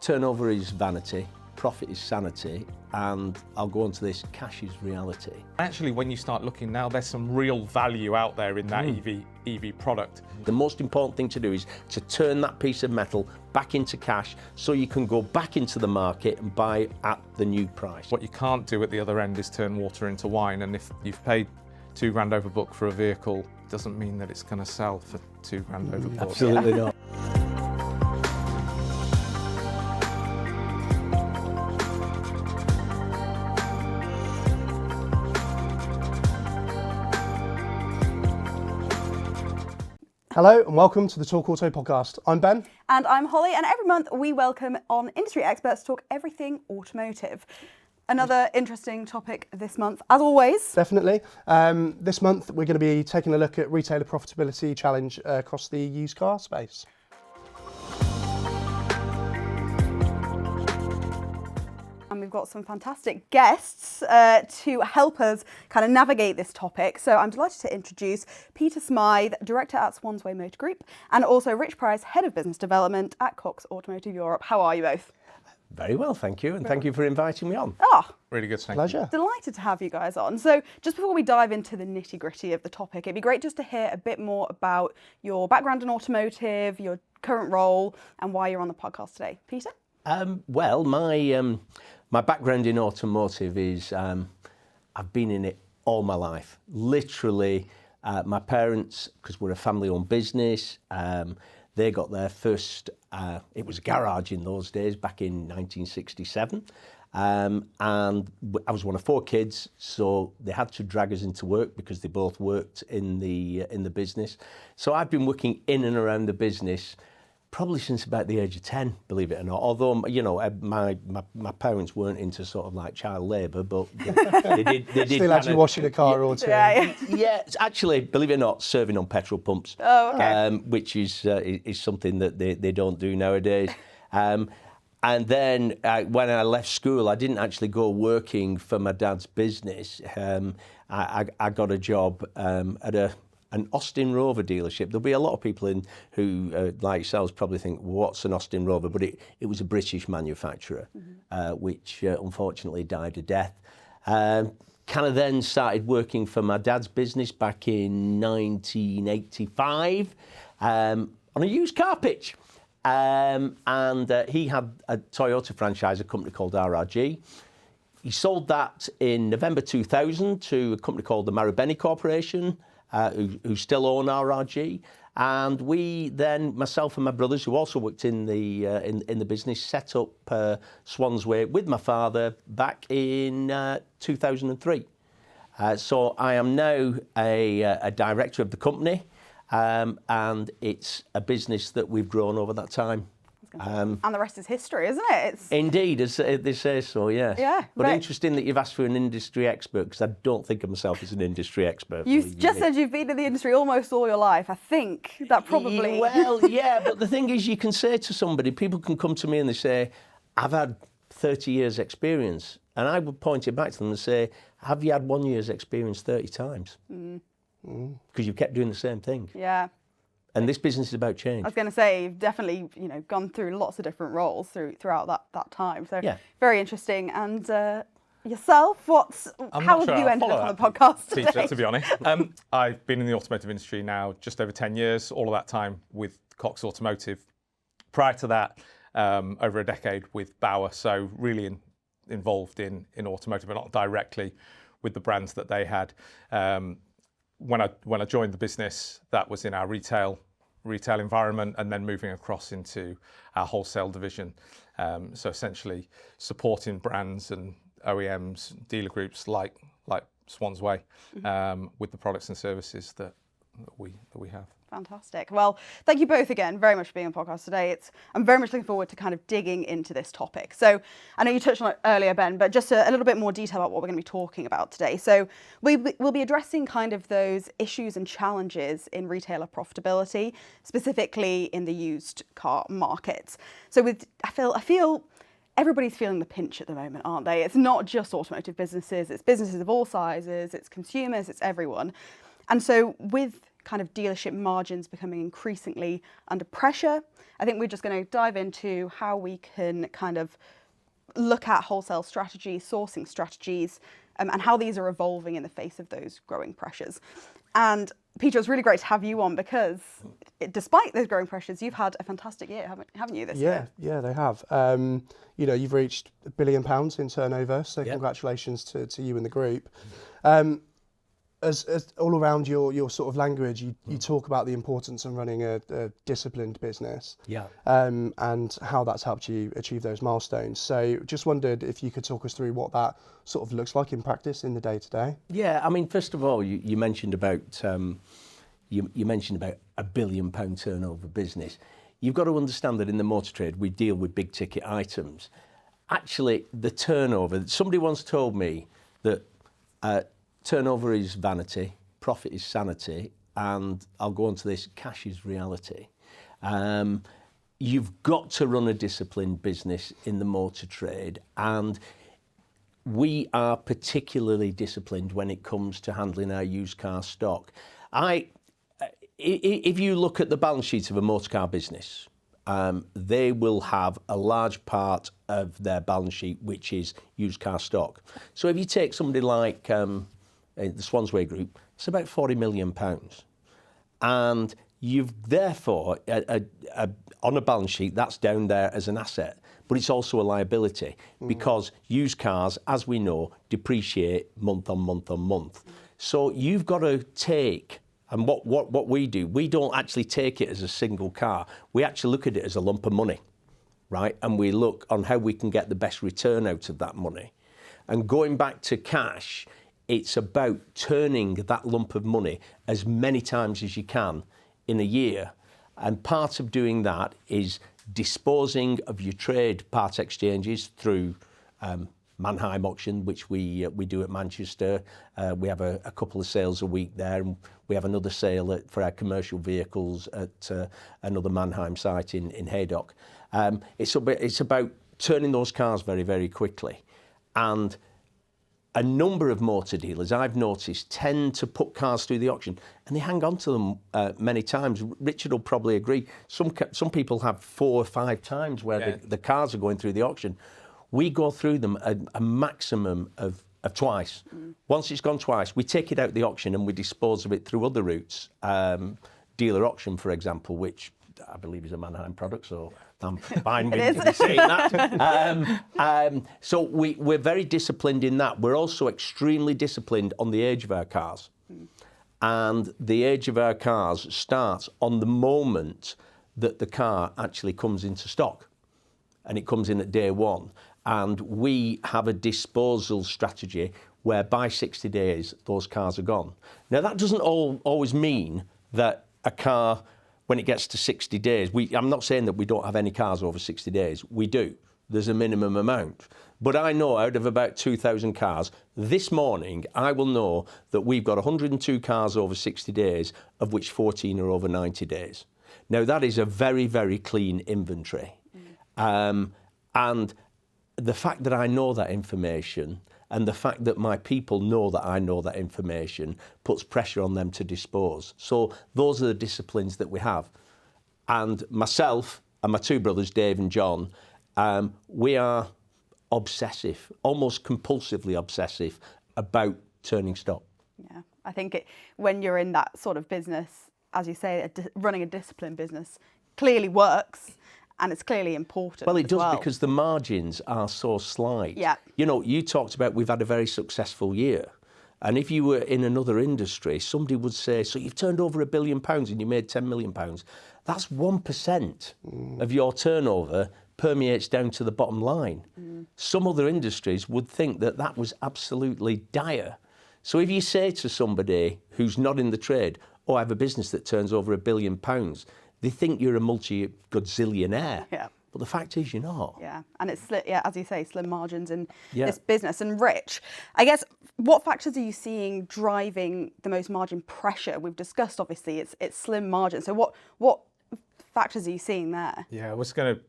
turnover is vanity, profit is sanity, and I'll go on to this, cash is reality. Actually, when you start looking now, there's some real value out there in that EV product. The most important thing to do is to turn that piece of metal back into cash so you can go back into the market and buy at the new price. What you can't do at the other end is turn water into wine, and if you've paid £2 over book for a vehicle, it doesn't mean that it's going to sell for £2 over book. Absolutely not. Hello and welcome to the Talk Auto podcast. I'm Ben. And I'm Holly, and every month we welcome on industry experts to talk everything automotive. Another interesting topic this month, as always. Definitely. This month we're going to be taking a look at retailer profitability challenge across the used car space. And we've got some fantastic guests to help us kind of navigate this topic. So I'm delighted to introduce Peter Smyth, Director at Swansway Motor Group, and also Rich Price, Head of Business Development at Cox Automotive Europe. How are you both? Very well, thank you, and thank you for inviting me on. Really good, thank Pleasure. you. Delighted to have you guys on. So just before we dive into the nitty-gritty of the topic, it'd be great just to hear a bit more about your background in automotive, your current role, and why you're on the podcast today. Peter? Well, my background in automotive is I've been in it all my life. Literally, my parents, because we're a family-owned business, they got their first, it was a garage in those days, back in 1967. And I was one of 4 kids, so they had to drag us into work because they both worked in the business. So I've been working in and around the business probably since about the age of 10, believe it or not. Although, you know, my parents weren't into sort of like child labour, but they did Still actually washing a car or two. Yeah, it's actually, believe it or not, serving on petrol pumps. Oh, okay. Which is something that they don't do nowadays. And then when I left school, I didn't actually go working for my dad's business. I got a job at an Austin Rover dealership. There'll be a lot of people who, like yourselves, probably think, what's an Austin Rover? But it was a British manufacturer, which unfortunately died a death. Kind of then started working for my dad's business back in 1985 on a used car pitch. And he had a Toyota franchise, a company called RRG. He sold that in November 2000 to a company called the Marubeni Corporation, who still own RRG, and we then, myself and my brothers, who also worked in the business, set up Swansway with my father back in 2003. So I am now a director of the company, and it's a business that we've grown over that time. And the rest is history, isn't it? Indeed, as they say so, yes. Yeah. But interesting that you've asked for an industry expert, because I don't think of myself as an industry expert. You just said you've been in the industry almost all your life. I think that probably... Well, yeah, but the thing is, you can say to somebody, people can come to me and they say, I've had 30 years experience. And I would point it back to them and say, have you had 1 year's experience 30 times? Because you've kept doing the same thing. Yeah. And this business is about change. I was going to say, you've definitely, gone through lots of different roles throughout that time. So yeah. Very interesting. And yourself, how have you ended up on the podcast today? Peter, to be honest. I've been in the automotive industry now just over 10 years, all of that time with Cox Automotive. Prior to that, over a decade with Bauer, so really involved in automotive, but not directly with the brands that they had. When I joined the business, that was in our retail environment, and then moving across into our wholesale division. So essentially supporting brands and OEMs, dealer groups like Swansway, with the products and services that we have. Fantastic. Well, thank you both again very much for being on the podcast today. I'm very much looking forward to kind of digging into this topic. So I know you touched on it earlier, Ben, but just a little bit more detail about what we're going to be talking about today. So we'll be addressing kind of those issues and challenges in retailer profitability, specifically in the used car market. So I feel everybody's feeling the pinch at the moment, aren't they? It's not just automotive businesses, it's businesses of all sizes, it's consumers, it's everyone. And so with kind of dealership margins becoming increasingly under pressure. I think we're just going to dive into how we can kind of look at wholesale strategies, sourcing strategies, and how these are evolving in the face of those growing pressures. And Peter, it's really great to have you on because despite those growing pressures, you've had a fantastic year, haven't you, this year? Yeah, they have. You know, you've reached £1 billion in turnover, so congratulations to you and the group. As all around your sort of language, you talk about the importance of running a disciplined business, and how that's helped you achieve those milestones. So just wondered if you could talk us through what that sort of looks like in practice in the day to day. Yeah, I mean, first of all, you mentioned about you mentioned about £1 billion turnover business. You've got to understand that in the motor trade, we deal with big ticket items. Actually, the turnover. Somebody once told me that. Turnover is vanity, profit is sanity, and I'll go on to this, cash is reality. You've got to run a disciplined business in the motor trade, and we are particularly disciplined when it comes to handling our used car stock. If you look at the balance sheet of a motor car business, they will have a large part of their balance sheet which is used car stock. So if you take somebody like the Swansway Group, it's about £40 million. And you've therefore, on a balance sheet, that's down there as an asset, but it's also a liability because used cars, as we know, depreciate month on month on month. So you've got to take, and what we do, we don't actually take it as a single car. We actually look at it as a lump of money, right? And we look on how we can get the best return out of that money. And going back to cash, it's about turning that lump of money as many times as you can in a year. And part of doing that is disposing of your trade part exchanges through Mannheim auction, which we do at Manchester. We have a couple of sales a week there, and we have another sale for our commercial vehicles at another Mannheim site in Haydock. It's about turning those cars very, very quickly. And a number of motor dealers, I've noticed, tend to put cars through the auction and they hang on to them many times. Richard will probably agree. Some people have 4 or 5 times where the cars are going through the auction. We go through them a maximum of twice. Once it's gone twice, we take it out the auction and we dispose of it through other routes. Dealer auction, for example, which I believe is a Mannheim product, so I'm fine with you saying that. So we're very disciplined in that. We're also extremely disciplined on the age of our cars. And the age of our cars starts on the moment that the car actually comes into stock. And it comes in at day one. And we have a disposal strategy where by 60 days, those cars are gone. Now, that doesn't always mean that a car, when it gets to 60 days, I'm not saying that we don't have any cars over 60 days. We do. There's a minimum amount. But I know out of about 2,000 cars, this morning, I will know that we've got 102 cars over 60 days, of which 14 are over 90 days. Now, that is a very, very clean inventory. And the fact that I know that information and the fact that my people know that I know that information puts pressure on them to dispose. So those are the disciplines that we have. And myself and my 2 brothers, Dave and John, we are obsessive, almost compulsively obsessive about turning stock. Yeah, I think when you're in that sort of business, as you say, running a disciplined business clearly works. And it's clearly important. Well, it does because the margins are so slight. Yeah. You know, you talked about we've had a very successful year. And if you were in another industry, somebody would say, so you've turned over £1 billion and you made £10 million. That's 1% of your turnover permeates down to the bottom line. Some other industries would think that that was absolutely dire. So if you say to somebody who's not in the trade, oh, I have a business that turns over £1 billion, they think you're a multi-gazillionaire. Yeah. But the fact is you're not. Yeah, and it's, as you say, slim margins in this business. And Rich, I guess, what factors are you seeing driving the most margin pressure? We've discussed, obviously, it's slim margins. So what factors are you seeing there? Yeah, I was going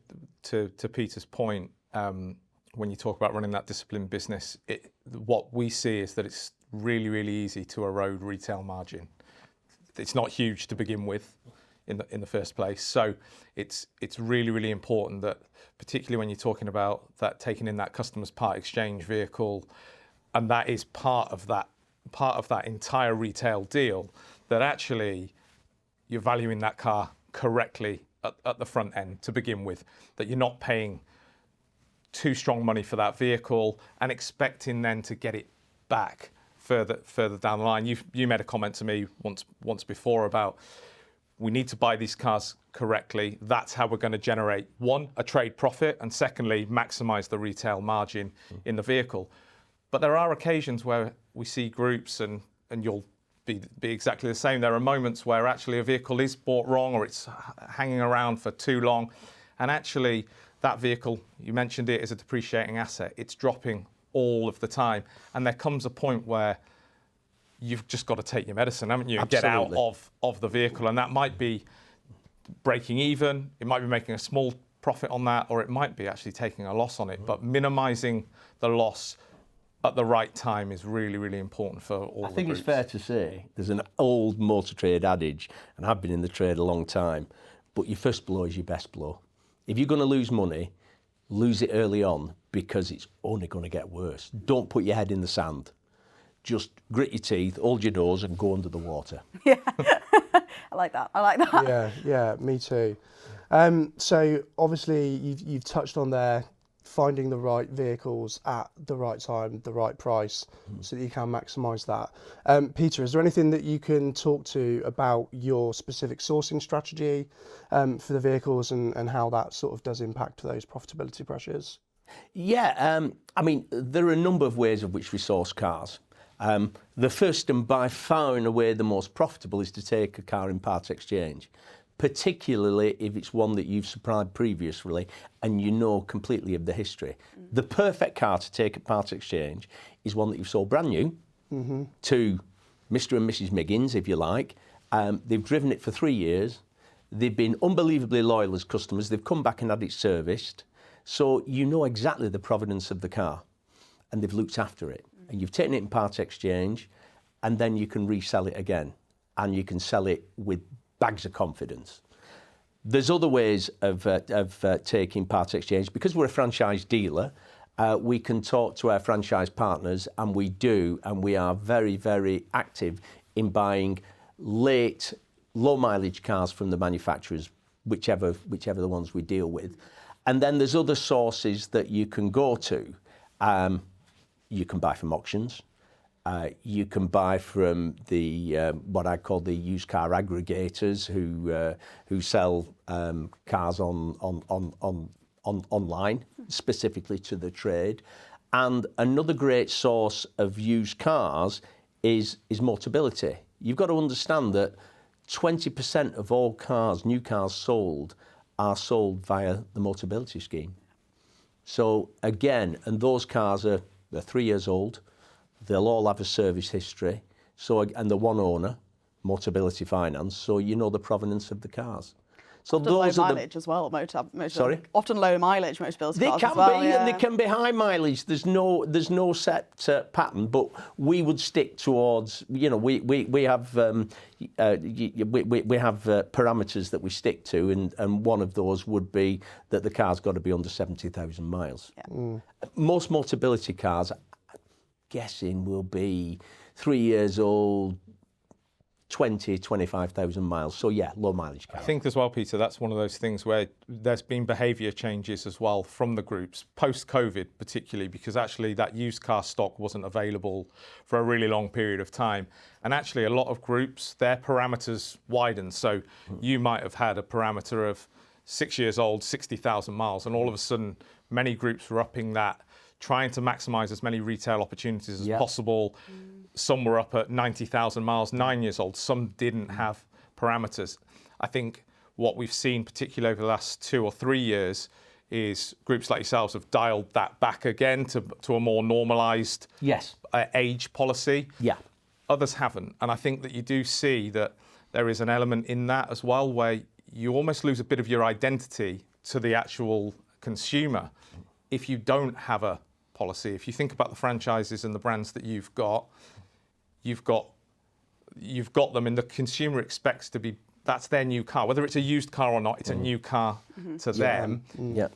to Peter's point, when you talk about running that disciplined business, what we see is that it's really, really easy to erode retail margin. it's not huge to begin with in the first place. So it's really, really important that, particularly when you're talking about that, taking in that customer's part exchange vehicle, and that is part of that entire retail deal, that actually you're valuing that car correctly at the front end to begin with, that you're not paying too strong money for that vehicle and expecting then to get it back further down the line. You made a comment to me once before about, we need to buy these cars correctly. That's how we're going to generate, one, a trade profit, and secondly, maximize the retail margin in the vehicle. But there are occasions where we see groups, and you'll be exactly the same. There are moments where actually a vehicle is bought wrong, or it's hanging around for too long, and actually that vehicle, you mentioned it, is a depreciating asset. It's dropping all of the time, and there comes a point where you've just got to take your medicine, haven't you, and get out of the vehicle. And that might be breaking even, it might be making a small profit on that, or it might be actually taking a loss on it. But minimising the loss at the right time is really, really important for all the groups. I think it's fair to say there's an old motor trade adage, and I've been in the trade a long time, but your first blow is your best blow. If you're going to lose money, lose it early on, because it's only going to get worse. Don't put your head in the sand. Just grit your teeth, hold your nose, and go under the water. Yeah, I like that. Yeah, me too. So obviously you've touched on there, finding the right vehicles at the right time, the right price, so that you can maximise that. Peter, is there anything that you can talk to about your specific sourcing strategy for the vehicles, and how that sort of does impact those profitability pressures? Yeah, I mean, there are a number of ways of which we source cars. The first, and by far and away the most profitable, is to take a car in part exchange, particularly if it's one that you've supplied previously and you know completely of the history. The perfect car to take at part exchange is one that you've sold brand new to Mr. and Mrs. Miggins, if you like. They've driven it for 3 years. They've been unbelievably loyal as customers. They've come back and had it serviced. So you know exactly the provenance of the car, and they've looked after it. And you've taken it in part exchange, and then you can resell it again, and you can sell it with bags of confidence. There's other ways of taking part exchange. Because we're a franchise dealer, we can talk to our franchise partners, and we do, and we are very, very active in buying late, low mileage cars from the manufacturers, whichever the ones we deal with. And then there's other sources that you can go to. You can buy from auctions. You can buy from the what I call the used car aggregators, who sell cars online, specifically to the trade. And another great source of used cars is Motability. You've got to understand that 20% of all cars, new cars sold, are sold via the Motability scheme. So again, and those cars they're 3 years old. They'll all have a service history. So, and they're one owner, Motability Finance. So you know the provenance of the cars. So often those low are mileage as well. Sorry? Often low mileage Motability They cars can as well. be, Yeah. and they can be high mileage. There's no set pattern, but we would stick towards. You know, we have parameters that we stick to, and one of those would be that the car's got to be under 70,000 miles. Yeah. Most Motability cars, I'm guessing, will be 3 years old, 20, 25,000 miles. So yeah, low mileage car. I think as well, Peter, that's one of those things where there's been behaviour changes as well from the groups, post-COVID particularly, because actually that used car stock wasn't available for a really long period of time. And actually a lot of groups, their parameters widened. So you might have had a parameter of 6 years old, 60,000 miles, and all of a sudden many groups were upping that, trying to maximise as many retail opportunities as possible. Some were up at 90,000 miles, 9 years old. Some didn't have parameters. I think what we've seen, particularly over the last 2 or 3 years, is groups like yourselves have dialed that back again to a more normalised age policy. Yeah. Others haven't. And I think that you do see that there is an element in that as well, where you almost lose a bit of your identity to the actual consumer if you don't have a policy. If you think about the franchises and the brands that you've got you've got them and the consumer expects to be, that's their new car. Whether it's a used car or not, it's a new car to them. Yeah.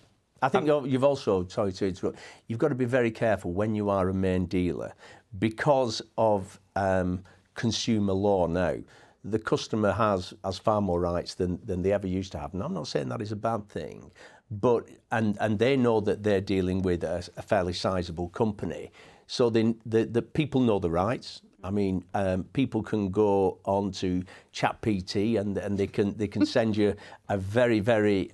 I think you've also, sorry to interrupt, you've got to be very careful when you are a main dealer because of consumer law now. The customer has far more rights than they ever used to have. And I'm not saying that is a bad thing, but and they know that they're dealing with a fairly sizable company. So the people know the rights. I mean, people can go on to ChatGPT and they can send you a very, very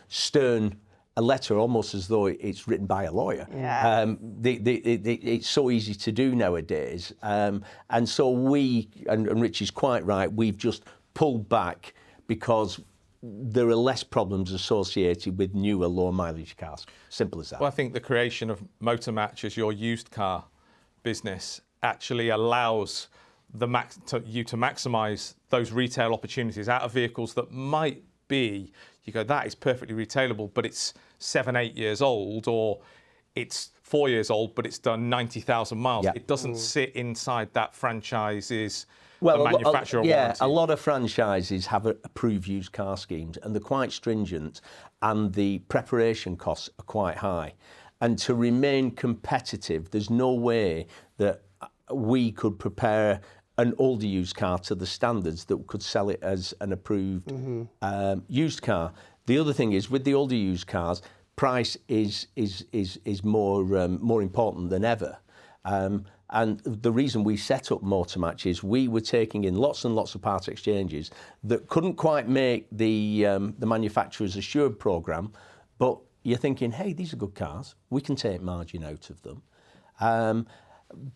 stern a letter, almost as though it's written by a lawyer. Yeah. It's so easy to do nowadays. And so and Rich is quite right, we've just pulled back because there are less problems associated with newer, low mileage cars. Simple as that. Well, I think the creation of Motor Match as your used car business actually allows you to maximise those retail opportunities out of vehicles that might be, you go, that is perfectly retailable, but it's 7-8 years old, or it's 4 years old, but it's done 90,000 miles. Yeah. It doesn't sit inside that franchise's Well, manufacturer warranty. a lot of franchises have approved used car schemes, and they're quite stringent, and the preparation costs are quite high. And to remain competitive, there's no way that we could prepare an older used car to the standards that could sell it as an approved used car. The other thing is, with the older used cars, price is more important than ever. And the reason we set up Motor Match is we were taking in lots and lots of part exchanges that couldn't quite make the manufacturer's assured program, but you're thinking, hey, these are good cars, we can take margin out of them.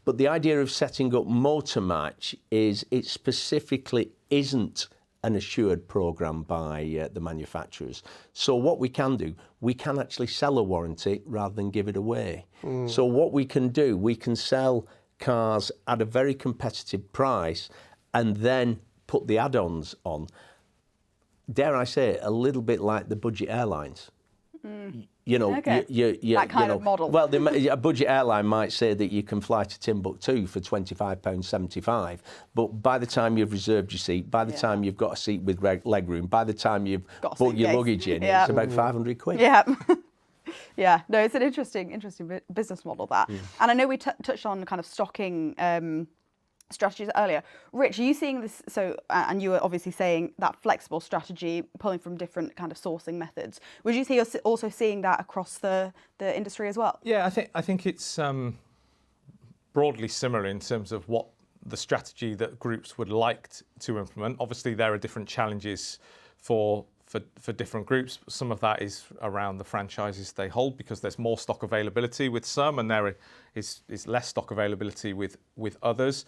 But the idea of setting up Motor Match is it specifically isn't an assured program by the manufacturers. So what we can do, we can actually sell a warranty rather than give it away. So what we can do, we can sell cars at a very competitive price and then put the add-ons on. Dare I say it, a little bit like the budget airlines. You know, Okay. That kind of model. Well, a budget airline might say that you can fly to Timbuktu for £25.75, but by the time you've reserved your seat, by the time you've got a seat with leg room, by the time you've put your luggage in, it's about 500 quid. Yeah. Yeah, no, it's an interesting business model, that. And I know we touched on kind of stocking strategies earlier. Rich, are you seeing this? So, and you were obviously saying that flexible strategy, pulling from different kind of sourcing methods. Would you say you're also seeing that across the industry as well? Yeah, I think it's broadly similar in terms of what the strategy that groups would like to implement. Obviously, there are different challenges for different groups. Some of that is around the franchises they hold, because there's more stock availability with some, and there is less stock availability with others.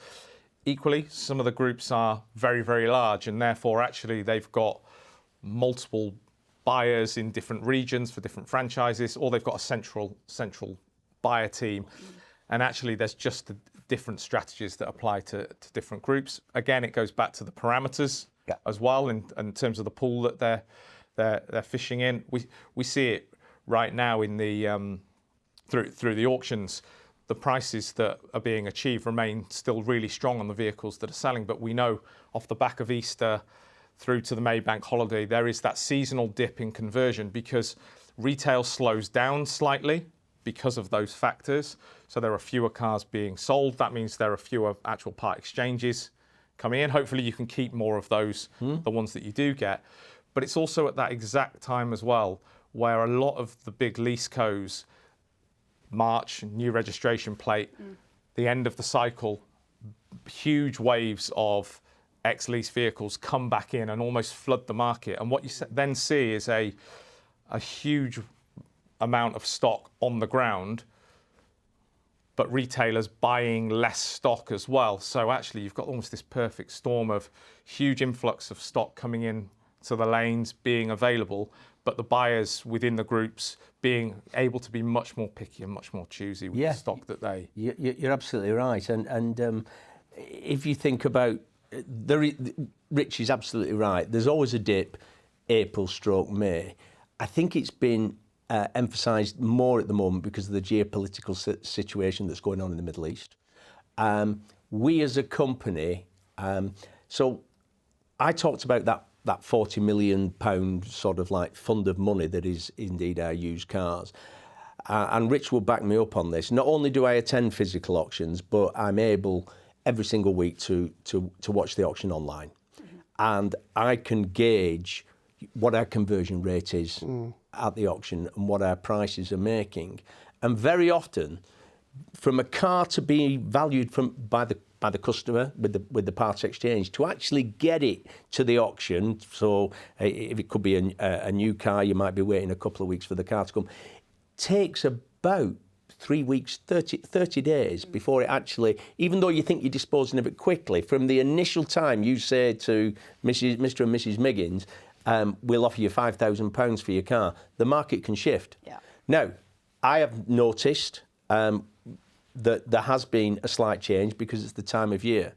Equally, some of the groups are very, very large, and therefore actually they've got multiple buyers in different regions for different franchises, or they've got a central buyer team. And actually there's just different strategies that apply to different groups. Again, it goes back to the parameters as well in terms of the pool that they're fishing in. We see it right now in the through the auctions. The prices that are being achieved remain still really strong on the vehicles that are selling, but we know off the back of Easter through to the May bank holiday, there is that seasonal dip in conversion because retail slows down slightly because of those factors. So there are fewer cars being sold. That means there are fewer actual part exchanges coming in. Hopefully you can keep more of those, the ones that you do get. But it's also at that exact time as well where a lot of the big lease cos, March, new registration plate, the end of the cycle, huge waves of ex-lease vehicles come back in and almost flood the market. And what you then see is a huge amount of stock on the ground, but retailers buying less stock as well. So actually you've got almost this perfect storm of huge influx of stock coming in to the lanes being available, but the buyers within the groups being able to be much more picky and much more choosy with the stock that they... You're absolutely right. And if you think about, Rich is absolutely right. There's always a dip, April/May. I think it's been emphasised more at the moment because of the geopolitical situation that's going on in the Middle East. We as a company So I talked about that £40 million sort of like fund of money that is indeed our used cars. And Rich will back me up on this. Not only do I attend physical auctions, but I'm able every single week to watch the auction online. And I can gauge what our conversion rate is at the auction and what our prices are making. And very often, from a car to be valued by the customer with the parts exchange, to actually get it to the auction, so if it could be a new car, you might be waiting a couple of weeks for the car to come, takes about 3 weeks, 30 days before it actually, even though you think you're disposing of it quickly, from the initial time you say to Mr. and Mrs. Miggins, we'll offer you £5,000 for your car, the market can shift. Yeah. Now, I have noticed that there has been a slight change because it's the time of year.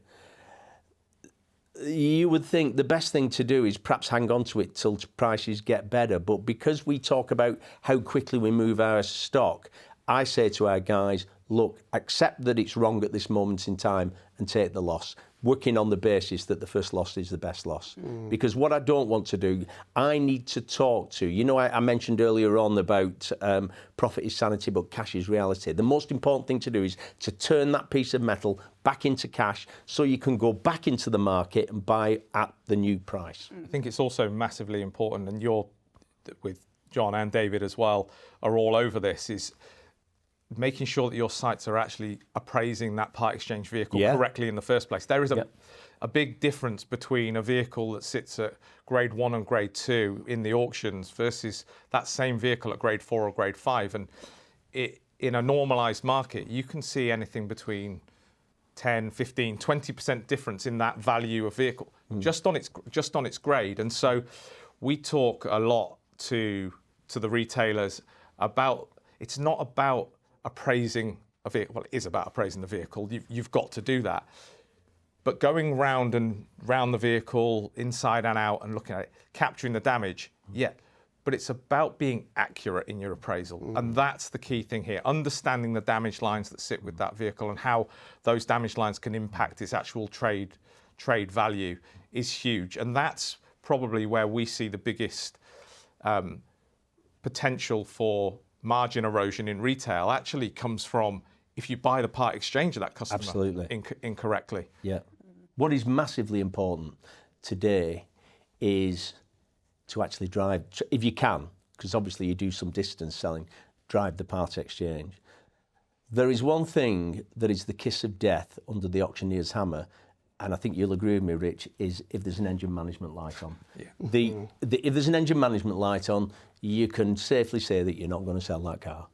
You would think the best thing to do is perhaps hang on to it till prices get better. But because we talk about how quickly we move our stock, I say to our guys, look, accept that it's wrong at this moment in time and take the loss, working on the basis that the first loss is the best loss. Because what I don't want to do, I need to talk to, I mentioned earlier on about profit is sanity, but cash is reality. The most important thing to do is to turn that piece of metal back into cash so you can go back into the market and buy at the new price. I think it's also massively important, and you're, with John and David as well, are all over this, is making sure that your sites are actually appraising that part exchange vehicle correctly in the first place. There is a big difference between a vehicle that sits at grade 1 and grade 2 in the auctions versus that same vehicle at grade 4 or grade 5. And in a normalised market, you can see anything between 10, 15, 20% difference in that value of vehicle just on its grade. And so we talk a lot to the retailers about, it's not about appraising a vehicle. Well, it is about appraising the vehicle. You've got to do that. But going round the vehicle, inside and out, and looking at it, capturing the damage, but it's about being accurate in your appraisal. And that's the key thing here. Understanding the damage lines that sit with that vehicle and how those damage lines can impact its actual trade value is huge. And that's probably where we see the biggest potential for margin erosion in retail actually comes from if you buy the part exchange of that customer incorrectly. Yeah. What is massively important today is to actually drive, if you can, because obviously you do some distance selling, drive the part exchange. There is one thing that is the kiss of death under the auctioneer's hammer, and I think you'll agree with me, Rich, is if there's an engine management light on. Yeah. If there's an engine management light on, you can safely say that you're not going to sell that car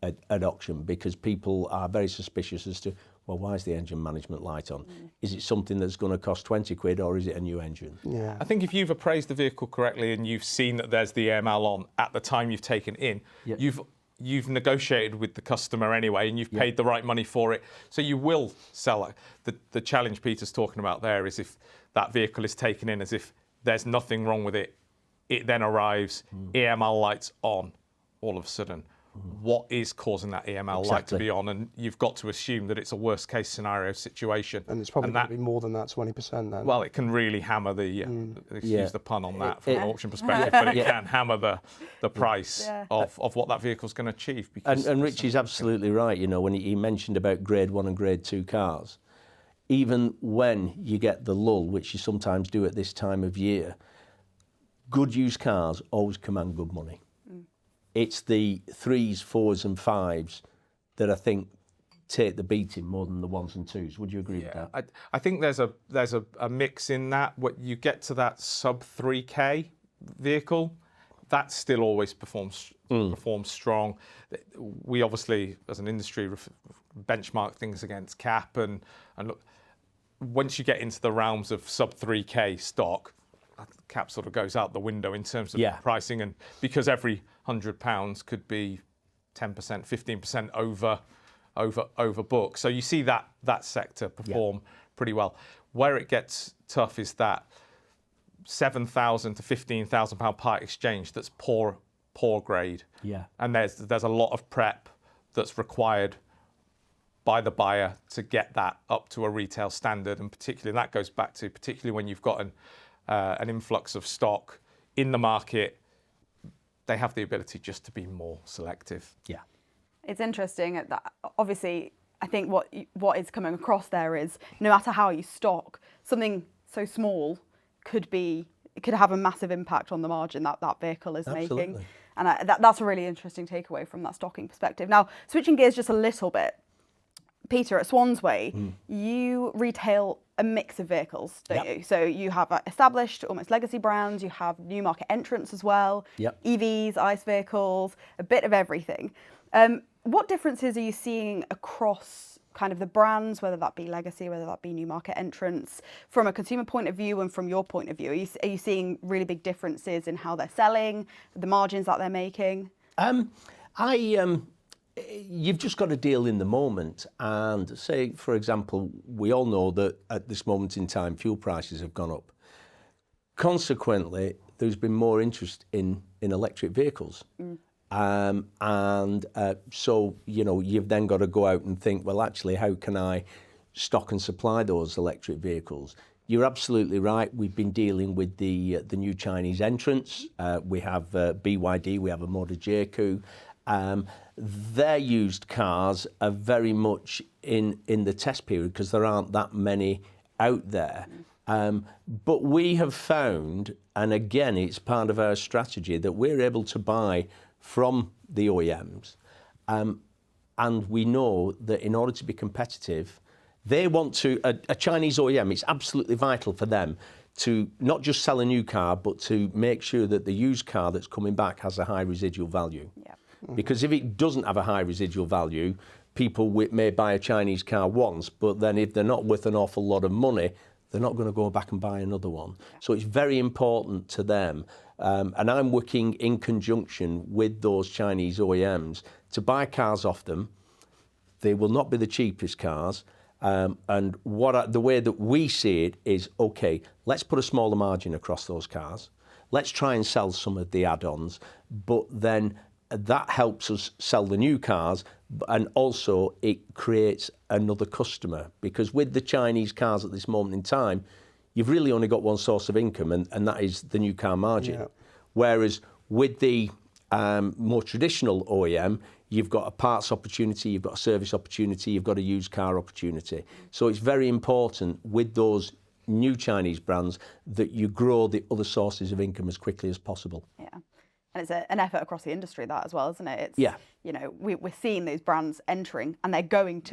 at auction, because people are very suspicious as to, well, why is the engine management light on? Is it something that's going to cost 20 quid or is it a new engine? Yeah. I think if you've appraised the vehicle correctly and you've seen that there's the EML on at the time you've taken it in, you've negotiated with the customer anyway and you've paid the right money for it, so you will sell it. The challenge Peter's talking about there is if that vehicle is taken in as if there's nothing wrong with it, it then arrives, EML lights on, all of a sudden. What is causing that EML light to be on? And you've got to assume that it's a worst case scenario situation. And it's probably going to be more than that 20% then. Well, it can really hammer excuse the pun on that from an auction perspective, but it can hammer the price of what that vehicle's going to achieve. And Rich is absolutely right, when he mentioned about grade 1 and grade 2 cars. Even when you get the lull, which you sometimes do at this time of year, good used cars always command good money. It's the 3s, 4s and 5s that I think take the beating more than the 1s and 2s. Would you agree with that? I think there's a mix in that. What you get to that sub 3K vehicle, that still always performs strong. We obviously, as an industry, benchmark things against cap and look. Once you get into the realms of sub 3K stock, cap sort of goes out the window in terms of pricing, and because every £100 could be 10%, 15% over book. So you see that sector perform pretty well. Where it gets tough is that £7,000 to £15,000 part exchange that's poor grade. Yeah. And there's a lot of prep that's required by the buyer to get that up to a retail standard, and particularly that goes back to particularly when you've got an influx of stock in the market, they have the ability just to be more selective. Yeah. It's interesting that obviously I think what is coming across there is no matter how you stock, something so small could have a massive impact on the margin that vehicle is making. And that's a really interesting takeaway from that stocking perspective. Now, switching gears just a little bit, Peter, at Swansway, you retail a mix of vehicles, don't you? So you have established, almost legacy brands, you have new market entrants as well, EVs, ICE vehicles, a bit of everything. What differences are you seeing across kind of the brands, whether that be legacy, whether that be new market entrants, from a consumer point of view and from your point of view? Are you seeing really big differences in how they're selling, the margins that they're making? You've just got to deal in the moment, and say, for example, we all know that at this moment in time, fuel prices have gone up. Consequently, there's been more interest in electric vehicles. So, you know, you've then got to go out and think, well, actually, how can I stock and supply those electric vehicles? You're absolutely right. We've been dealing with the new Chinese entrants. We have BYD, we have a Motor Group. Their used cars are very much in the test period because there aren't that many out there. But we have found, and again, it's part of our strategy, that we're able to buy from the OEMs. And we know that in order to be competitive, they want to, a Chinese OEM, it's absolutely vital for them to not just sell a new car, but to make sure that the used car that's coming back has a high residual value. Yeah. Because if it doesn't have a high residual value, people may buy a Chinese car once, but then if they're not worth an awful lot of money, they're not going to go back and buy another one. So it's very important to them. And I'm working in conjunction with those Chinese OEMs to buy cars off them. They will not be the cheapest cars. And the way that we see it is, okay, let's put a smaller margin across those cars. Let's try and sell some of the add-ons, but then that helps us sell the new cars, and also it creates another customer, because with the Chinese cars at this moment in time, you've really only got one source of income, and that is the new car margin. Whereas with the more traditional OEM, you've got a parts opportunity, you've got a service opportunity, you've got a used car opportunity. So it's very important with those new Chinese brands that you grow the other sources of income as quickly as possible. Yeah. And it's an effort across the industry, that as well, isn't it? It's, yeah. You know, we're seeing those brands entering, and they're coming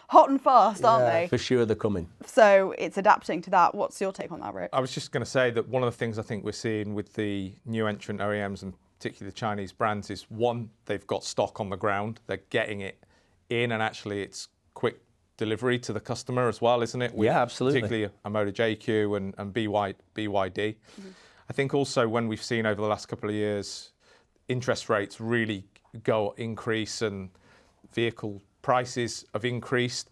hot and fast, aren't they? For sure, they're coming. So it's adapting to that. What's your take on that, Rick? I was just going to say that one of the things I think we're seeing with the new entrant OEMs, and particularly the Chinese brands, is one, they've got stock on the ground, they're getting it in, and actually it's quick delivery to the customer as well, isn't it? With absolutely. Particularly a Motor JQ and BYD. Mm-hmm. I think also when we've seen over the last couple of years, interest rates really increase and vehicle prices have increased,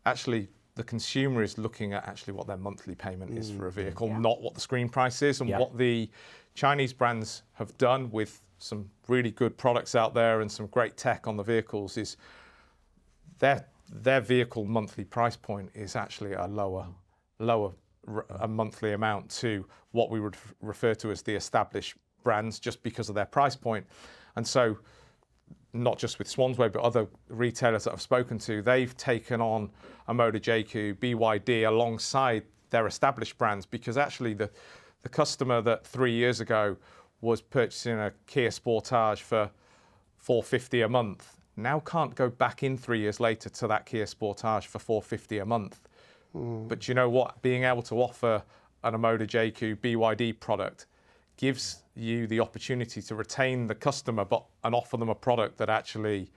actually the consumer is looking at actually what their monthly payment is for a vehicle, not what the screen price is. And what the Chinese brands have done with some really good products out there and some great tech on the vehicles is their vehicle monthly price point is actually a lower a monthly amount to what we would refer to as the established brands, just because of their price point. And so not just with Swansway, but other retailers that I've spoken to, they've taken on a Motor JQ, BYD alongside their established brands, because actually the customer that 3 years ago was purchasing a Kia Sportage for $450 a month now can't go back in 3 years later to that Kia Sportage for $450 a month. But do you know what? Being able to offer a Motor JQ BYD product gives you the opportunity to retain the customer, and offer them a product that actually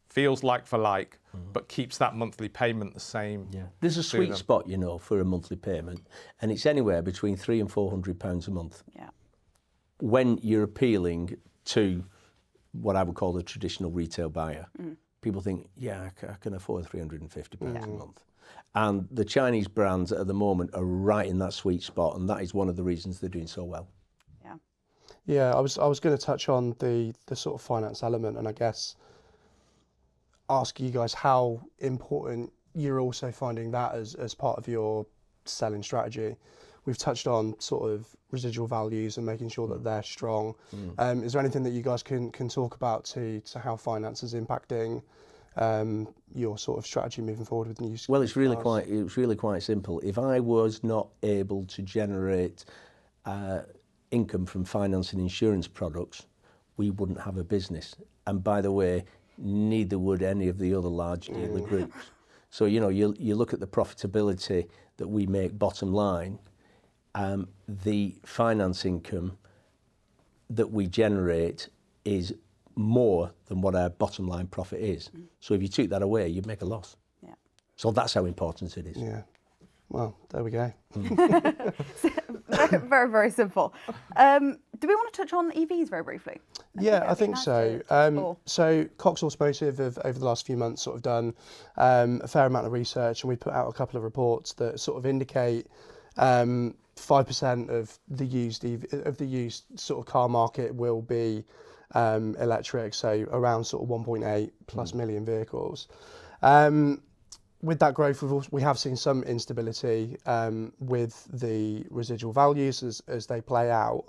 feels like for like, but keeps that monthly payment the same. Yeah. There's a sweet spot, you know, for a monthly payment, and it's anywhere between £300 and £400 a month. Yeah. When you're appealing to what I would call the traditional retail buyer, people think, I can afford £350 a month. And the Chinese brands at the moment are right in that sweet spot, and that is one of the reasons they're doing so well. Yeah, I was going to touch on the sort of finance element, and I guess ask you guys how important you're also finding that as part of your selling strategy. We've touched on sort of residual values and making sure that they're strong. Is there anything that you guys can talk about to how finance is impacting your sort of strategy moving forward with new? Well, it's really quite simple. If I was not able to generate income from finance and insurance products, we wouldn't have a business. And by the way, neither would any of the other large dealer groups. So you look at the profitability that we make bottom line. The finance income that we generate is more than what our bottom line profit is. So if you took that away, you'd make a loss. Yeah. So that's how important it is. Yeah. Well, there we go. Very, very, very simple. Do we want to touch on EVs very briefly? I think so. So Cox Automotive have, over the last few months, sort of done a fair amount of research, and we put out a couple of reports that sort of indicate 5% of the used sort of car market will be electric, so around sort of 1.8 plus million vehicles. With that growth, we have seen some instability with the residual values as they play out.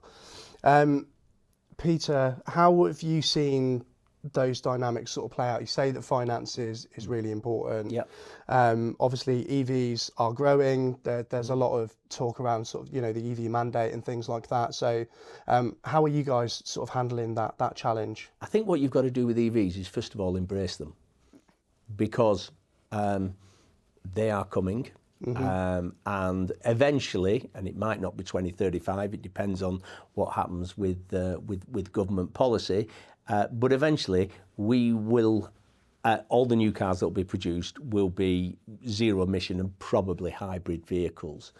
Peter, how have you seen those dynamics sort of play out? You say that finance is really important. Yep. Obviously, EVs are growing. There's a lot of talk around sort of the EV mandate and things like that. So, how are you guys sort of handling that challenge? I think what you've got to do with EVs is first of all embrace them, because they are coming. And eventually, and it might not be 2035, it depends on what happens with government policy, but eventually we will, all the new cars that will be produced will be zero emission and probably hybrid vehicles.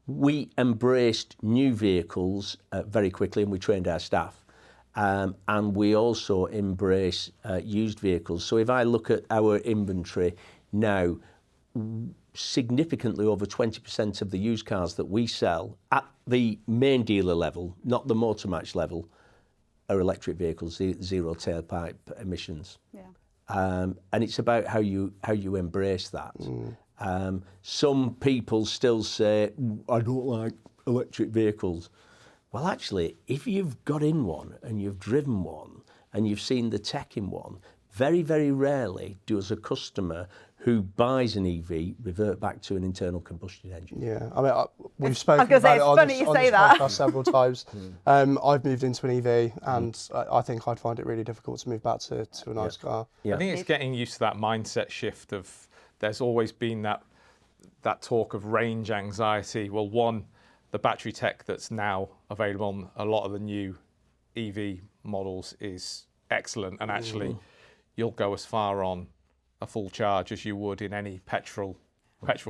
We embraced new vehicles very quickly, and we trained our staff. And we also embrace used vehicles. So if I look at our inventory now, significantly over 20% of the used cars that we sell at the main dealer level, not the motor match level, are electric vehicles, zero tailpipe emissions. Yeah. And it's about how you embrace that. Some people still say, I don't like electric vehicles. Well, actually, if you've got in one and you've driven one and you've seen the tech in one, very, very rarely does a customer who buys an EV revert back to an internal combustion engine. Yeah, I mean, we've spoken about it on this podcast several times. I've moved into an EV, and I think I'd find it really difficult to move back to a nice car. I think it's getting used to that mindset shift of, there's always been that talk of range anxiety. Well, one, the battery tech that's now available on a lot of the new EV models is excellent, and actually you'll go as far on a full charge as you would in any petrol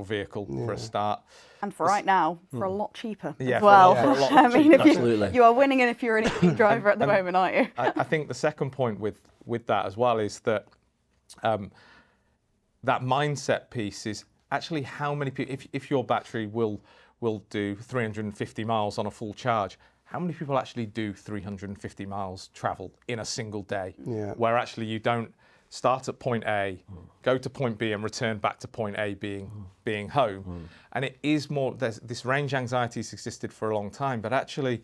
vehicle for a start. And for right now, for a lot cheaper as for well. a lot I mean, Absolutely. you are winning if you're an EV driver at the moment, aren't you? I think the second point with that as well is that that mindset piece is actually how many people, if your battery will do 350 miles on a full charge, how many people actually do 350 miles travel in a single day? Yeah. Where actually you don't start at point A, go to point B and return back to point A being home. And it is more, this range anxiety has existed for a long time, but actually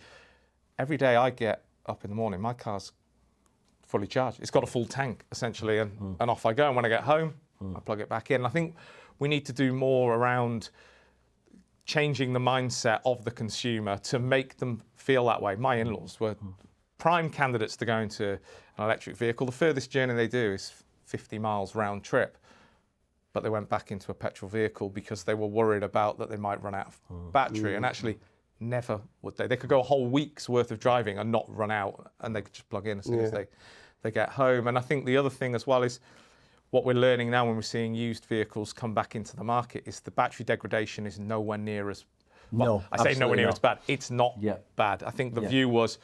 every day I get up in the morning, my car's fully charged. It's got a full tank essentially, and off I go. And when I get home, I plug it back in. I think we need to do more around changing the mindset of the consumer to make them feel that way. My in-laws were prime candidates to go into an electric vehicle. The furthest journey they do is 50 miles round trip, but they went back into a petrol vehicle because they were worried about that they might run out of battery, and actually never would they. They could go a whole week's worth of driving and not run out, and they could just plug in as soon as they get home. And I think the other thing as well is what we're learning now when we're seeing used vehicles come back into the market is the battery degradation is nowhere near as well, I say nowhere near as bad. It's not bad. I think the view was,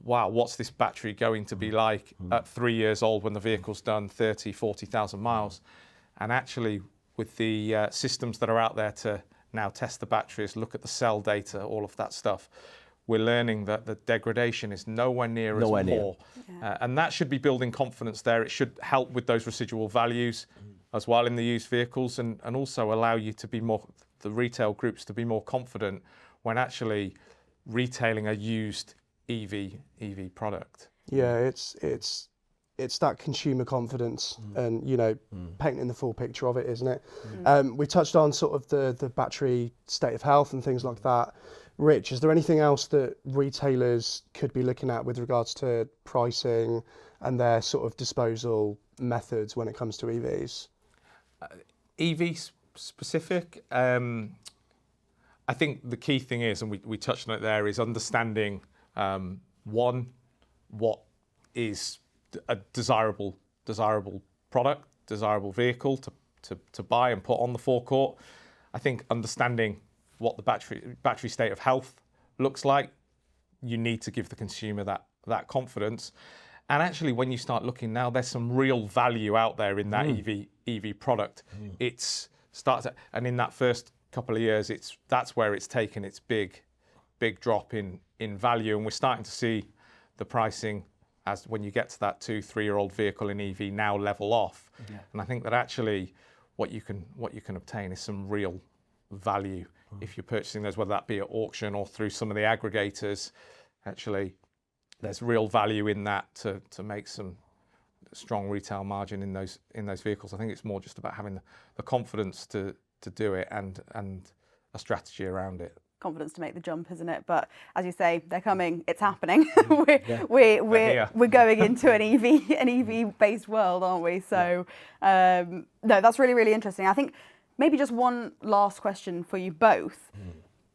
wow, what's this battery going to be like at 3 years old when the vehicle's done 30, 40,000 miles? And actually, with the systems that are out there to now test the batteries, look at the cell data, all of that stuff, we're learning that the degradation is nowhere near as poor. And that should be building confidence there. It should help with those residual values as well in the used vehicles, and also allow you to be more, the retail groups to be more confident when actually retailing a used EV product. Yeah, it's that consumer confidence and, you know, painting the full picture of it, isn't it? We touched on sort of the battery state of health and things like that. Rich, is there anything else that retailers could be looking at with regards to pricing and their sort of disposal methods when it comes to EVs? EV specific, I think the key thing is, and we touched on it there, is understanding, one, what is a desirable product, desirable vehicle to buy and put on the forecourt. I think understanding what the battery state of health looks like, you need to give the consumer that confidence. And actually, when you start looking now, there's some real value out there in that EV product. And in that first couple of years, that's where it's taken its big drop in value, and we're starting to see the pricing as when you get to that 2-3-year-old vehicle in EV now level off. And I think that actually what you can obtain is some real value if you're purchasing those, whether that be at auction or through some of the aggregators. Actually, there's real value in that to make some strong retail margin in those vehicles. I think it's more just about having the confidence to do it and a strategy around it. Confidence to make the jump, isn't it? But as you say, they're coming. It's happening. we're going into an EV based world, aren't we? So no, that's really, really interesting. I think maybe just one last question for you both.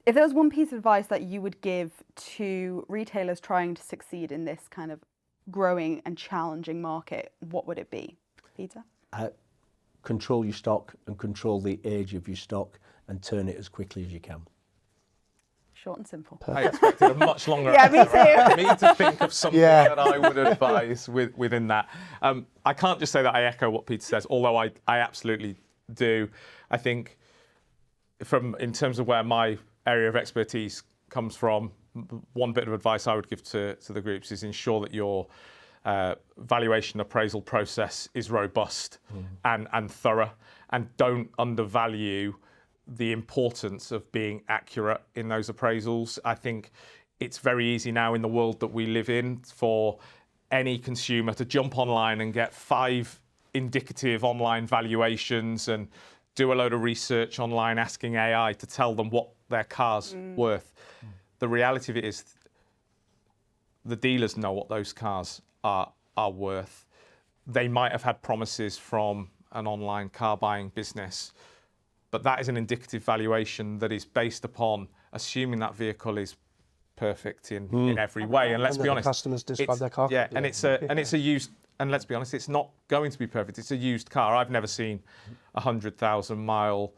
If there was one piece of advice that you would give to retailers trying to succeed in this kind of growing and challenging market, what would it be? Peter? Control your stock and control the age of your stock and turn it as quickly as you can. Short and simple. I expected a much longer Yeah, me too. me to think of something that I would advise within that. I can't just say that I echo what Peter says, although I absolutely do. I think in terms of where my area of expertise comes from, one bit of advice I would give to the groups is ensure that your valuation appraisal process is robust and thorough, and don't undervalue the importance of being accurate in those appraisals. I think it's very easy now in the world that we live in for any consumer to jump online and get 5 indicative online valuations and do a load of research online asking AI to tell them what their car's worth. The reality of it is the dealers know what those cars are worth. They might have had promises from an online car buying business, but that is an indicative valuation that is based upon assuming that vehicle is perfect in every way. And let's be honest, customers describe their car. Yeah, and it's a used. And let's be honest, it's not going to be perfect. It's a used car. I've never seen a 100,000-mile,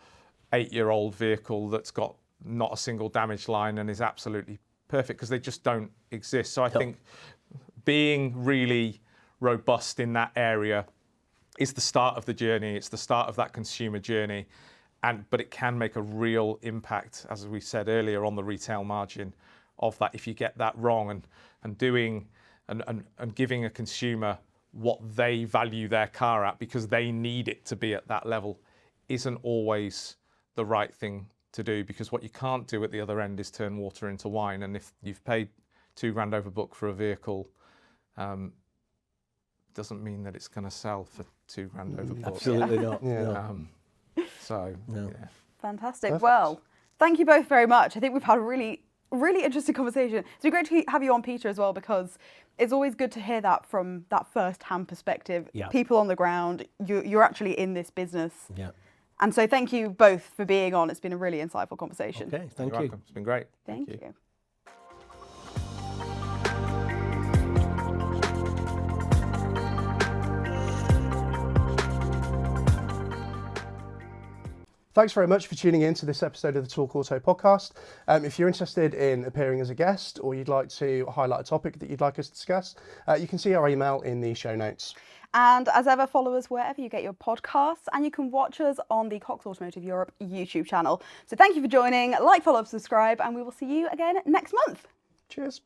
8-year-old vehicle that's got not a single damage line and is absolutely perfect, because they just don't exist. So I think being really robust in that area is the start of the journey. It's the start of that consumer journey, but it can make a real impact, as we said earlier, on the retail margin of that if you get that wrong. And giving a consumer what they value their car at because they need it to be at that level isn't always the right thing to do, because what you can't do at the other end is turn water into wine. And if you've paid £2,000 over book for a vehicle, doesn't mean that it's going to sell for £2,000 over book. Absolutely not. Fantastic. Perfect. Well, thank you both very much. I think we've had a really interesting conversation. It's been great to have you on, Peter, as well, because it's always good to hear that from that first-hand perspective. Yeah. People on the ground, you're actually in this business. Yeah. And so thank you both for being on. It's been a really insightful conversation. Okay, thank You're you. welcome. It's been great. Thank you. Thanks very much for tuning in to this episode of the Talk Auto podcast. If you're interested in appearing as a guest, or you'd like to highlight a topic that you'd like us to discuss, you can see our email in the show notes. And as ever, follow us wherever you get your podcasts, and you can watch us on the Cox Automotive Europe YouTube channel. So thank you for joining. Like, follow, subscribe, and we will see you again next month. Cheers.